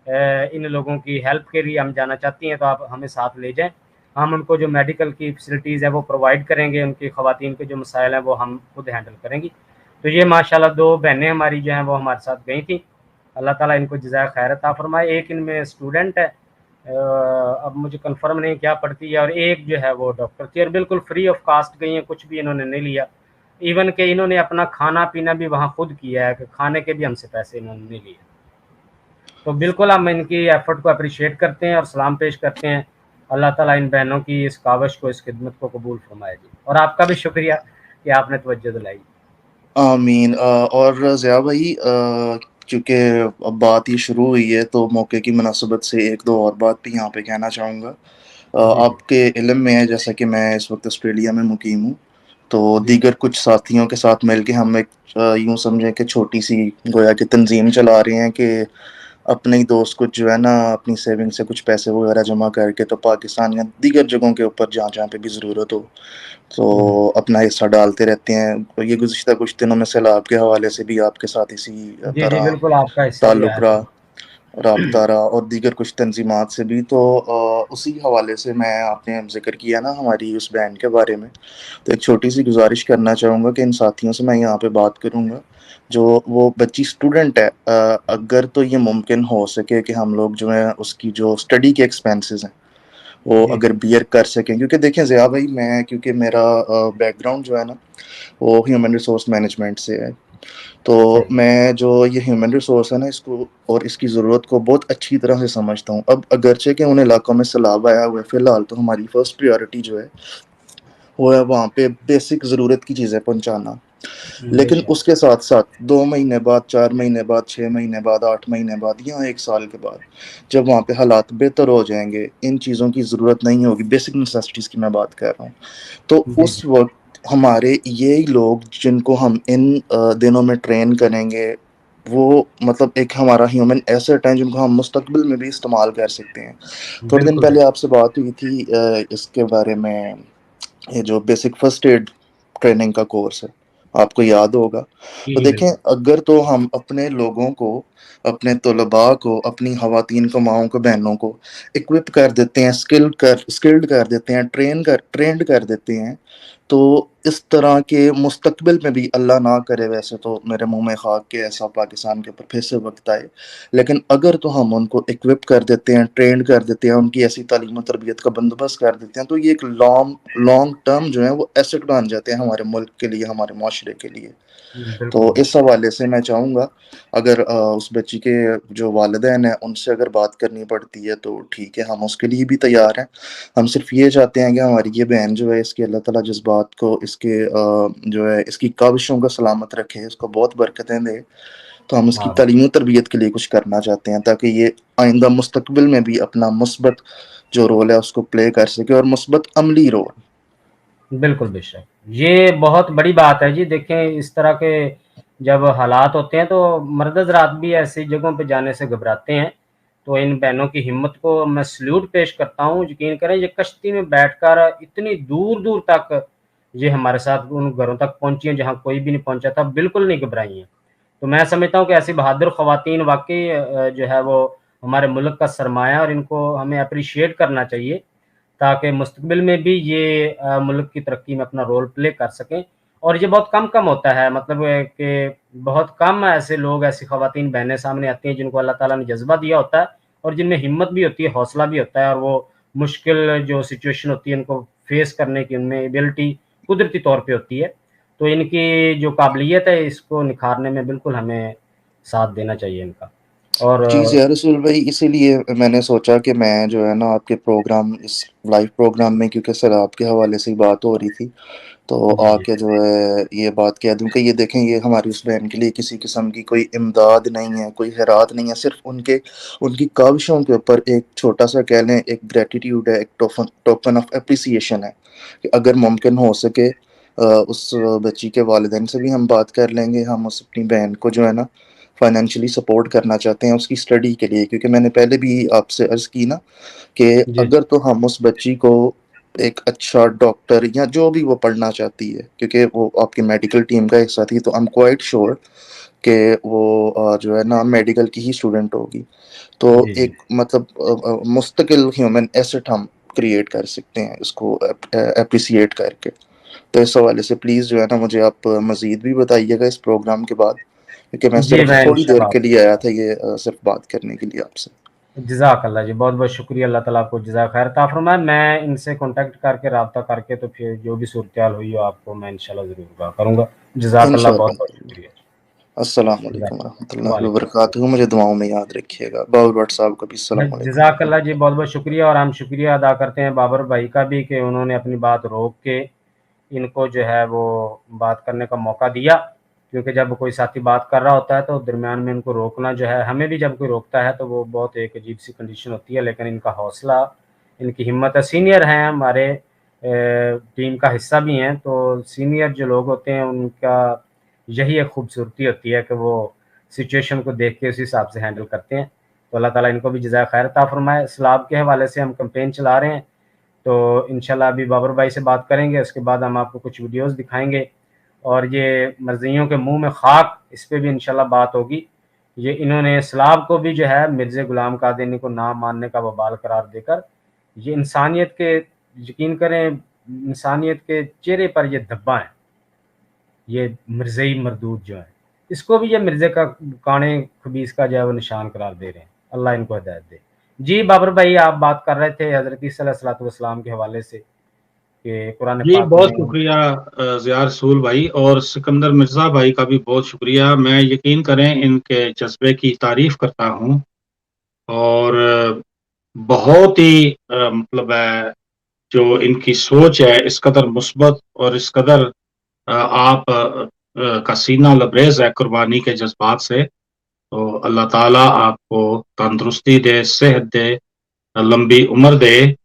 ان لوگوں کی ہیلپ کے لیے ہم جانا چاہتی ہیں، تو آپ ہمیں ساتھ لے جائیں، ہم ان کو جو میڈیکل کی فیسلٹیز ہے وہ پرووائڈ کریں گے، ان کی خواتین کے جو مسائل ہیں وہ ہم خود ہینڈل کریں گی. تو یہ ماشاءاللہ 2 بہنیں ہماری جو ہیں وہ ہمارے ساتھ گئی تھیں. اللہ تعالیٰ ان کو جزائے خیر عطا فرمائے. ایک ان میں اسٹوڈنٹ ہے اب مجھے کنفرم نہیں کیا پڑتی ہے، اور ایک جو ہے وہ ڈاکٹر تھی، اور بالکل فری آف کاسٹ گئی ہیں، کچھ بھی انہوں نے نہیں لیا، ایون کہ انہوں نے اپنا کھانا پینا بھی وہاں خود کیا ہے، کہ کھانے کے بھی ہم سے پیسے انہوں نے نہیں لیے. تو بالکل ہم ان کی ایفرٹ کو اپریشیٹ کرتے ہیں اور سلام پیش کرتے ہیں. اللہ تعالیٰ ان بہنوں کی اس کاوش کو، اس خدمت کو قبول فرمائے جی، اور آپ کا بھی شکریہ کہ آپ نے توجہ دلائی. آمین. اور ضیاء بھائی، چونکہ اب بات یہ شروع ہوئی ہے تو موقع کی مناسبت سے ایک دو اور بات بھی یہاں پہ کہنا چاہوں گا. جی جی آپ کے علم میں ہے جیسا کہ میں اس وقت آسٹریلیا میں مقیم ہوں، تو جی دیگر کچھ ساتھیوں کے ساتھ مل کے ہم ایک یوں سمجھیں کہ چھوٹی سی گویا کہ تنظیم چلا رہے ہیں کہ اپنے ہی دوست کچھ جو ہے نا اپنی سیونگ سے کچھ پیسے وغیرہ جمع کر کے تو پاکستان یا دیگر جگہوں کے اوپر جہاں جہاں پہ بھی ضرورت ہو تو اپنا حصہ ڈالتے رہتے ہیں. یہ گزشتہ کچھ دنوں میں سیلاب کے حوالے سے بھی آپ کے ساتھ اسی جی جی طرح بالکل، آپ کا حصہ بھی تعلق آیا تھا. رہا، رابطہ رہا، اور دیگر کچھ تنظیمات سے بھی. تو اسی حوالے سے میں آپ نے ذکر کیا نا ہماری اس بینڈ کے بارے میں، تو ایک چھوٹی سی گزارش کرنا چاہوں گا کہ ان ساتھیوں سے میں یہاں پہ بات کروں گا جو وہ بچی اسٹوڈنٹ ہے. اگر تو یہ ممکن ہو سکے کہ ہم لوگ جو ہے اس کی جو اسٹڈی کے ایکسپینسز ہیں وہ جی اگر جی بیئر کر سکیں، کیونکہ دیکھیں ضیاء بھائی، میں کیونکہ میرا بیک گراؤنڈ جو ہے نا وہ ہیومن ریسورس مینجمنٹ سے ہے، تو صحیح. میں جو یہ ہیومن ریسورس ہے نا اس کو اور اس کی ضرورت کو بہت اچھی طرح سے سمجھتا ہوں. اب اگرچہ کہ ان علاقوں میں سیلاب آیا ہوا ہے، فی الحال تو ہماری فرسٹ پریورٹی جو ہے وہ ہے وہاں پہ بیسک ضرورت کی چیزیں پہنچانا. بے لیکن شک. اس کے ساتھ ساتھ 2 مہینے بعد، 4 مہینے بعد، 6 مہینے بعد، 8 مہینے بعد یا 1 سال کے بعد جب وہاں پہ حالات بہتر ہو جائیں گے، ان چیزوں کی ضرورت نہیں ہوگی، بیسک نیسیسٹیز کی میں بات کر رہا ہوں، تو جی جی اس وقت ہمارے یہی لوگ جن کو ہم ان دنوں میں ٹرین کریں گے وہ مطلب ایک ہمارا ہیومن ایسٹ ہے جن کو ہم مستقبل میں بھی استعمال کر سکتے ہیں. تھوڑے دن بالکل پہلے بالکل. آپ سے بات ہوئی تھی اس کے بارے میں، یہ جو بیسک فرسٹ ایڈ ٹریننگ کا کورس ہے آپ کو یاد ہوگا. جی تو جی دیکھیں بالکل. اگر تو ہم اپنے لوگوں کو، اپنے طلباء کو، اپنی خواتین کو، ماؤں کو، بہنوں کو اکوپ کر دیتے ہیں، اسکلڈ کر دیتے ہیں، ٹرینڈ کر دیتے ہیں، تو اس طرح کے مستقبل میں بھی اللہ نہ کرے، ویسے تو میرے منہ میں خاک کے ایسا پاکستان کے اوپر پھر سے وقت آئے، لیکن اگر تو ہم ان کو اکوپ کر دیتے ہیں، ٹرینڈ کر دیتے ہیں، ان کی ایسی تعلیم و تربیت کا بندوبست کر دیتے ہیں، تو یہ ایک لانگ ٹرم جو ہے وہ ایسٹ بن جاتے ہیں ہمارے ملک کے لیے، ہمارے معاشرے کے لیے. تو بالکل اس حوالے سے میں چاہوں گا اگر اس بچی کے جو والدین ہیں ان سے اگر بات کرنی پڑتی ہے تو ٹھیک ہے، ہم اس کے لیے بھی تیار ہیں. ہم صرف یہ چاہتے ہیں کہ ہماری یہ بہن جو ہے اس کے اللہ تعالیٰ جذبات کو، اس کے جو ہے اس کی کاوشوں کو سلامت رکھے، اس کو بہت برکتیں دے. تو ہم اس کی ہاں. تعلیم و تربیت کے لیے کچھ کرنا چاہتے ہیں تاکہ یہ آئندہ مستقبل میں بھی اپنا مثبت جو رول ہے اس کو پلے کر سکے، اور مثبت عملی رول. بالکل بے شک، یہ بہت بڑی بات ہے جی. دیکھیں اس طرح کے جب حالات ہوتے ہیں تو مرد حضرات بھی ایسی جگہوں پہ جانے سے گھبراتے ہیں. تو ان بہنوں کی ہمت کو میں سلیوٹ پیش کرتا ہوں. یقین کریں یہ کشتی میں بیٹھ کر اتنی دور دور تک یہ ہمارے ساتھ ان گھروں تک پہنچی ہیں جہاں کوئی بھی نہیں پہنچا تھا، بالکل نہیں گھبرائی ہیں. تو میں سمجھتا ہوں کہ ایسی بہادر خواتین واقعی جو ہے وہ ہمارے ملک کا سرمایہ، اور ان کو ہمیں اپریشیٹ کرنا چاہیے تاکہ مستقبل میں بھی یہ ملک کی ترقی میں اپنا رول پلے کر سکیں. اور یہ بہت کم ہوتا ہے، مطلب کہ بہت کم ایسے لوگ، ایسی خواتین بہنیں سامنے آتی ہیں جن کو اللہ تعالیٰ نے جذبہ دیا ہوتا ہے اور جن میں ہمت بھی ہوتی ہے، حوصلہ بھی ہوتا ہے، اور وہ مشکل جو سچویشن ہوتی ہے ان کو فیس کرنے کی ان میں ایبلٹی قدرتی طور پہ ہوتی ہے. تو ان کی جو قابلیت ہے اس کو نکھارنے میں بالکل ہمیں ساتھ دینا چاہیے ان کا. اور جی ضیاء رسول بھائی، اسی لیے میں نے سوچا کہ میں جو ہے نا آپ کے پروگرام، اس لائیو پروگرام میں، کیونکہ سیلاب کے حوالے سے بات ہو رہی تھی، تو جی آ جی کے جو ہے یہ بات کہہ دوں کہ یہ دیکھیں یہ ہماری اس بہن کے لیے کسی قسم کی کوئی امداد نہیں ہے، کوئی خیرات نہیں ہے، صرف ان کی کاوشوں کے اوپر ایک چھوٹا سا کہہ لیں ایک گریٹیٹیوڈ ہے، ایک ٹوکن آف اپریسیشن ہے کہ اگر ممکن ہو سکے اس بچی کے والدین سے بھی ہم بات کر لیں گے. ہم اس اپنی بہن کو جو ہے نا فائنینشلی سپورٹ کرنا چاہتے ہیں اس کی اسٹڈی کے لیے، کیونکہ میں نے پہلے بھی آپ سے عرض کی نا کہ جی اگر تو ہم اس بچی کو ایک اچھا ڈاکٹر یا جو بھی وہ پڑھنا چاہتی ہے، کیونکہ وہ آپ کی میڈیکل ٹیم کا حصہ تھی، تو ایم کوائٹ شیور کہ وہ جو ہے نا میڈیکل کی ہی اسٹوڈنٹ ہوگی. تو جی جی ایک مطلب مستقل ہیومن ایسٹ ہم کریٹ کر سکتے ہیں اس کو اپریسیٹ کر کے. تو اس حوالے سے پلیز جو ہے نا مجھے آپ مزید بھی بتائیے گا اس پروگرام کے بعد، کیونکہ میں جی صرف میں تھوڑی دیر انشاءاللہ کے آپ کو لیے آیا بتا تھا دوں. یہ صرف بات کرنے کے لیے آپ سے. जज़ाकल्लाह जी, बहुत बहुत शुक्रिया, अल्लाह ताला आपको जज़ा खैर अता फरमाए। मैं इनसे कांटेक्ट करके रब्ता करके तो फिर जो भी सूरत हाल हुई हो आपको मैं इंशाल्लाह ज़रूर आगाह करूँगा। जज़ाकल्लाह, बहुत बहुत इंशाअल्लाह। शुक्रिया। अस्सलाम वालेकुम जज़ाकल्लाह, वरहमतुल्लाहि वालेकुम अस्सलाम। वबरकातुहू। मुझे दुआओं में याद रखिएगा। बाबर भट्ट साहब का भी अस्सलाम वालेकुम। जज़ाकल्लाह जी, बहुत बहुत शुक्रिया। और हम शुक्रिया अदा करते हैं बाबर भाई का भी कि उन्होंने अपनी बात रोक के इनको जो है वो बात करने का मौका दिया, क्योंकि जब कोई साथी बात कर रहा होता है तो दरमियान में इनको रोकना जो है, हमें भी जब कोई रोकता है तो वो बहुत एक अजीब सी कंडीशन होती है, लेकिन इनका हौसला, इनकी हिम्मत है। सीनियर हैं हमारे टीम का हिस्सा भी हैं, तो सीनियर जो लोग होते हैं उनका यही एक खूबसूरती होती है कि वो सिचुएशन को देख के उस हिसाब से हैंडल करते हैं। तो अल्लाह ताला इनको भी जज़ाए खैर अता फरमाए। सलाब के हवाले से हम कैंपेन चला रहे हैं, तो इंशाल्लाह अभी बाबर भाई से बात करेंगे, उसके बाद हम आपको कुछ वीडियोस दिखाएंगे और ये मर्जियों के मुंह में खाक, इस पे भी इंशाल्लाह बात होगी। ये इन्होंने सलाब को भी जो है मिर्ज़ा गुलाम कादियानी को ना मानने का वबाल करार देकर, ये इंसानियत के, यकीन करें इंसानियत के चेहरे पर ये धब्बा है, ये मिर्ज़ई मरदूद जो है, इसको भी ये मिर्ज़े का काने खबीस का जो है वो निशान करार दे रहे हैं। अल्लाह इनको हिदायत दे। जी बाबर भाई, आप बात कर रहे थे हज़रत ईसा अलैहिस्सलातु वस्सलाम के हवाले से कि कुरान जी पाक बहुत में। शुक्रिया ज़िया रसूल भाई, और सिकंदर मिर्ज़ा भाई का भी बहुत शुक्रिया। मैं यकीन करें इनके जज्बे की तारीफ करता हूँ, और बहुत ही मतलब है जो इनकी सोच है इस कदर मुस्बत, और इस कदर आप का सीना लबरेज है कुर्बानी के जज्बात से। तो अल्लाह ताला आपको तंदुरुस्ती दे, सेहत दे, लंबी उम्र दे,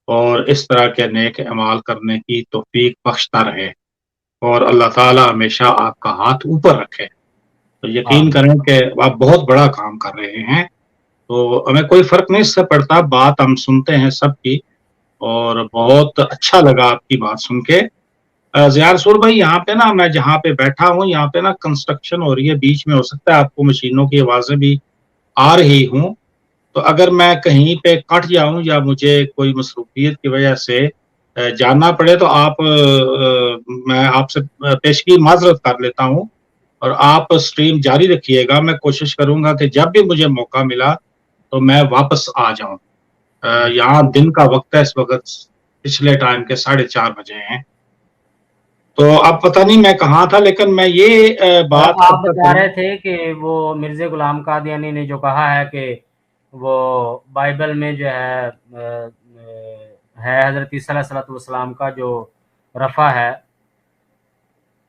और इस तरह के नेक अमाल करने की तौफीक बख्शता रहे, और अल्लाह ताला हमेशा आपका हाथ ऊपर रखे। तो यकीन आमीन। करें कि आप बहुत बड़ा काम कर रहे हैं। तो हमें कोई फ़र्क नहीं इससे पड़ता, बात हम सुनते हैं सबकी, और बहुत अच्छा लगा आपकी बात सुन के। ज़िया रसूल भाई, यहाँ पे ना मैं जहाँ पे बैठा हूँ, यहाँ पे ना कंस्ट्रक्शन हो रही है, बीच में हो सकता है आपको मशीनों की आवाज़ें भी आ रही हों। तो अगर मैं कहीं पे कट जाऊँ या मुझे कोई मसरूफियत की वजह से जाना पड़े, तो मैं आपसे पेशगी माज़रत कर लेता हूँ, और आप स्ट्रीम जारी रखिएगा। मैं कोशिश करूँगा कि जब भी मुझे मौका मिला तो मैं वापस आ जाऊँ। यहाँ दिन का वक़्त है इस वक़्त, पिछले टाइम के 4:30 बजे हैं। तो अब पता नहीं मैं कहाँ था, लेकिन मैं ये बात आप करता बता चलूँ। रहे थे कि वो मिर्ज़ा गुलाम कादियानी ने जो कहा है कि वो बाइबल में जो है हज़रत ईसा अलैहिस्सलातु वस्सलाम का जो रफ़ा है,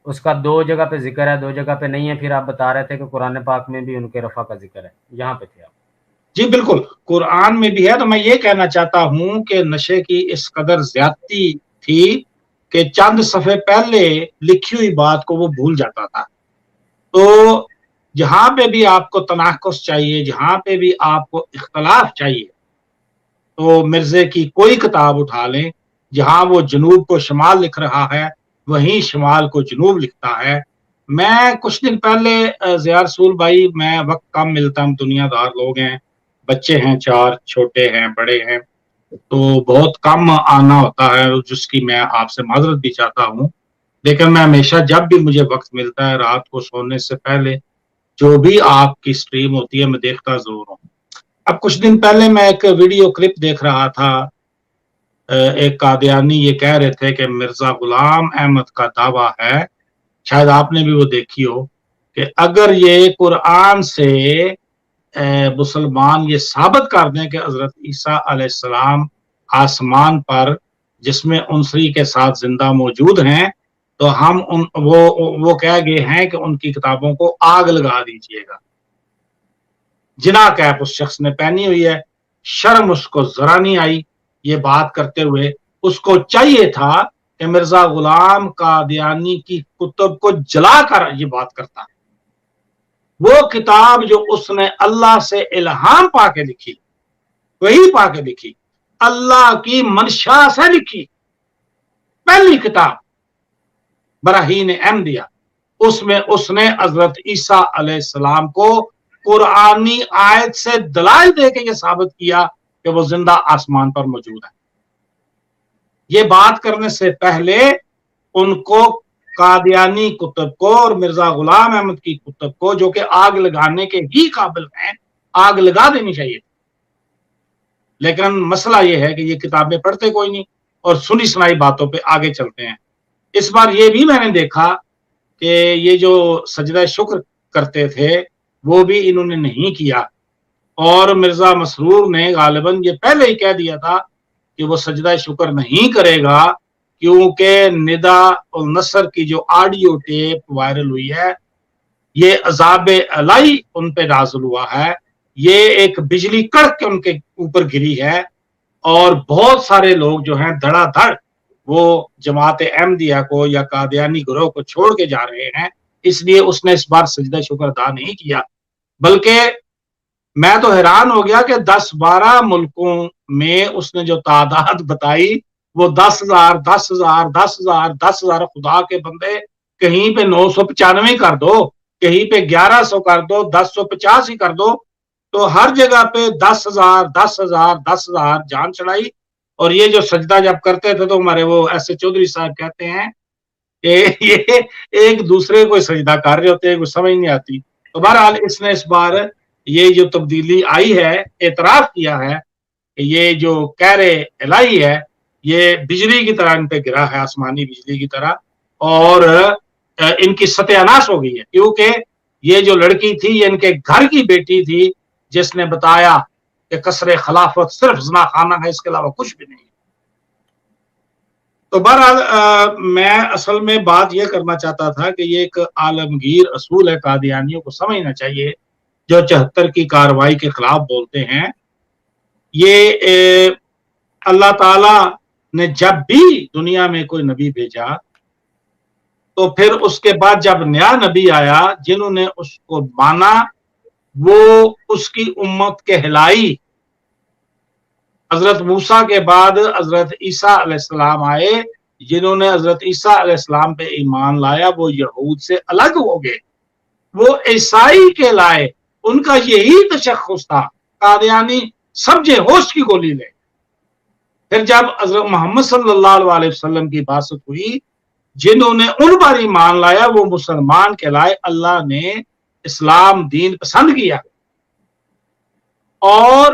उसका 2 जगह पे ज़िक्र है, 2 जगह पे नहीं है। फिर आप बता रहे थे कि कुरान पाक में भी उनके रफ़ा का ज़िक्र है। यहाँ पे थे आप। जी बिल्कुल, कुरान में भी है। तो मैं ये कहना चाहता हूँ कि नशे की इस कदर ज़्यादती थी कि चंद सफ़े पहले लिखी हुई बात को वो भूल जाता था। तो जहाँ पे भी आपको तनाकुस चाहिए, जहाँ पे भी आपको इख्तिलाफ चाहिए, तो मिर्ज़े की कोई किताब उठा लें, जहाँ वो जनूब को शमाल लिख रहा है, वहीं शमाल को जनूब लिखता है। मैं कुछ दिन पहले ज़िया रसूल भाई, मैं वक़्त कम मिलता, हम दुनियादार लोग हैं, बच्चे हैं 4, छोटे हैं, बड़े हैं, तो बहुत कम आना होता है, जिसकी मैं आपसे माज़रत भी चाहता हूँ। लेकिन मैं हमेशा जब भी मुझे वक़्त मिलता है, रात को सोने से पहले, जो भी आपकी स्ट्रीम होती है, मैं देखता ज़रूर हूँ। अब कुछ दिन पहले मैं एक वीडियो क्लिप देख रहा था। एक कादियानी ये कह रहे थे कि मिर्ज़ा गुलाम अहमद का दावा है, शायद आपने भी वो देखी हो, कि अगर ये कुरान से मुसलमान ये साबित कर दें कि हज़रत ईसा अलैहिस्सलाम आसमान पर जिस्म उनसरी के साथ ज़िंदा मौजूद हैं, तो हम वो कह गए हैं कि उनकी किताबों को आग लगा दीजिएगा। जिना कैप उस शख्स ने पहनी हुई है, शर्म उसको ज़रा नहीं आई ये बात करते हुए। उसको चाहिए था कि मिर्ज़ा गुलाम कादियानी की कुतुब को जलाकर ये बात करता। वो किताब जो उसने अल्लाह से इल्हाम पाके लिखी, वही पाके लिखी, अल्लाह की मंशा से लिखी पहली किताब बराहीन अहमदिया, उसमें उसने हज़रत ईसा अलैहिस्सलाम को कुरानी आयत से दलाइल देके ये साबित किया कि वो जिंदा आसमान पर मौजूद है। ये बात करने से पहले उनको कादियानी कुतुब को और मिर्जा गुलाम अहमद की कुतुब को, जो कि आग लगाने के ही काबिल हैं, आग लगा देनी चाहिए। لیکن مسئلہ یہ ہے کہ یہ کتابیں پڑھتے کوئی نہیں اور سنی سنائی باتوں پہ آگے چلتے ہیں۔ اس بار یہ بھی میں نے دیکھا کہ یہ جو سجدہ شکر کرتے تھے وہ بھی انہوں نے نہیں کیا، اور مرزا مسرور نے غالباً یہ پہلے ہی کہہ دیا تھا کہ وہ سجدہ شکر نہیں کرے گا، کیونکہ ندا النصر کی جو آڈیو ٹیپ وائرل ہوئی ہے، یہ عذاب الہی ان پہ نازل ہوا ہے، یہ ایک بجلی کڑک کے ان کے اوپر گری ہے، اور بہت سارے لوگ جو ہیں دھڑا دھڑ وہ جماعت احمدیہ کو یا قادیانی گروہ کو چھوڑ کے جا رہے ہیں۔ اس لیے اس نے اس بار سجدہ شکر ادا نہیں کیا، بلکہ میں تو حیران ہو گیا کہ 10-12 ملکوں میں اس نے جو تعداد بتائی وہ 10,000 10,000 10,000 10,000، خدا کے بندے کہیں پہ 995 کر دو، کہیں پہ 1100 کر دو، 1050 ہی کر دو، تو ہر جگہ پہ 10,000 10,000 10,000 جان چڑھائی۔ اور یہ جو سجدہ جب کرتے تھے تو ہمارے وہ ایسے چودھری صاحب کہتے ہیں کہ یہ ایک دوسرے کو سجدہ کر رہے ہوتے ہیں، کوئی سمجھ نہیں آتی۔ تو بہرحال اس نے اس بار یہ جو تبدیلی آئی ہے، اعتراف کیا ہے کہ یہ جو کہہ الہی ہے یہ بجلی کی طرح ان پہ گرا ہے، آسمانی بجلی کی طرح، اور ان کی ستیہ ناش ہو گئی ہے، کیونکہ یہ جو لڑکی تھی یہ ان کے گھر کی بیٹی تھی جس نے بتایا کہ قصر خلافت صرف زنا خانہ ہے، اس کے علاوہ کچھ بھی نہیں۔ تو بہرحال میں اصل میں بات یہ کرنا چاہتا تھا کہ یہ ایک عالمگیر اصول ہے، قادیانیوں کو سمجھنا چاہیے جو 74 کی کارروائی کے خلاف بولتے ہیں۔ یہ اللہ تعالی نے جب بھی دنیا میں کوئی نبی بھیجا تو پھر اس کے بعد جب نیا نبی آیا جنہوں نے اس کو مانا وہ اس کی امت کہلائی۔ حضرت موسیٰ کے بعد حضرت عیسیٰ علیہ السلام آئے، جنہوں نے حضرت عیسیٰ علیہ السلام پہ ایمان لایا وہ یہود سے الگ ہو گئے، وہ عیسائی کہلائے، ان کا یہی تشخص تھا۔ قادیانی سمجھے ہوش کی گولی لے۔ پھر جب حضرت محمد صلی اللہ علیہ وسلم کی بات ہوئی، جنہوں نے ان پر ایمان لایا وہ مسلمان کہلائے، اللہ نے اسلام دین پسند کیا۔ اور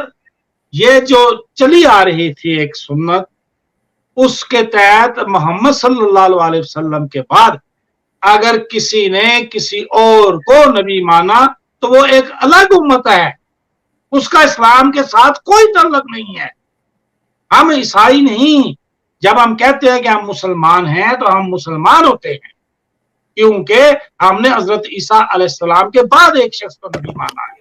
یہ جو چلی آ رہی تھی ایک سنت، اس کے تحت محمد صلی اللہ علیہ وسلم کے بعد اگر کسی نے کسی اور کو نبی مانا تو وہ ایک الگ امت ہے، اس کا اسلام کے ساتھ کوئی تعلق نہیں ہے۔ ہم عیسائی نہیں، جب ہم کہتے ہیں کہ ہم مسلمان ہیں تو ہم مسلمان ہوتے ہیں کیونکہ ہم نے حضرت عیسیٰ علیہ السلام کے بعد ایک شخص کو نبی مانا ہے۔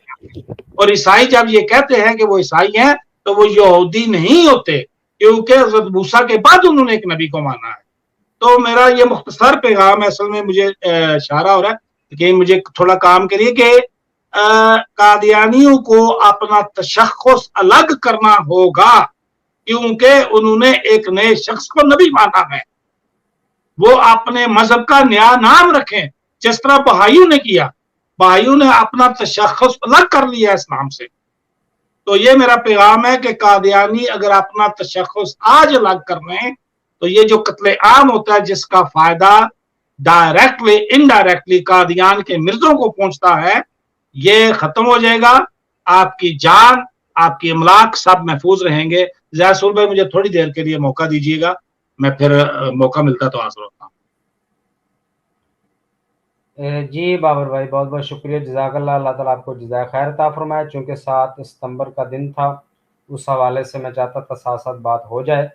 اور عیسائی جب یہ کہتے ہیں کہ وہ عیسائی ہیں تو وہ یہودی نہیں ہوتے کیونکہ حضرت موسیٰ کے بعد انہوں نے ایک نبی کو مانا ہے۔ تو میرا یہ مختصر پیغام ہے، اصل میں مجھے اشارہ ہو رہا ہے کہ مجھے تھوڑا کام کریے کہ قادیانیوں کو اپنا تشخص الگ کرنا ہوگا کیونکہ انہوں نے ایک نئے شخص کو نبی مانا ہے۔ وہ اپنے مذہب کا نیا نام رکھیں جس طرح بہائیوں نے کیا، بہائیوں نے اپنا تشخص الگ کر لیا اسلام سے۔ تو یہ میرا پیغام ہے کہ قادیانی اگر اپنا تشخص آج الگ کر لیں تو یہ جو قتل عام ہوتا ہے جس کا فائدہ ڈائریکٹلی انڈائریکٹلی قادیان کے مرزوں کو پہنچتا ہے، یہ ختم ہو جائے گا، آپ کی جان آپ کی املاک سب محفوظ رہیں گے۔ ضیاء رسول بھائی مجھے تھوڑی دیر کے لیے موقع دیجیے گا، میں پھر موقع ملتا تو حاضر ہوتا ہوں۔ جی بابر بھائی بہت بہت شکریہ، جزاک اللہ، اللہ تعالیٰ آپ کو جزائے خیر عطا فرمائے۔ چونکہ 7 ستمبر کا دن تھا اس حوالے سے میں چاہتا تھا ساتھ ساتھ بات ہو جائے۔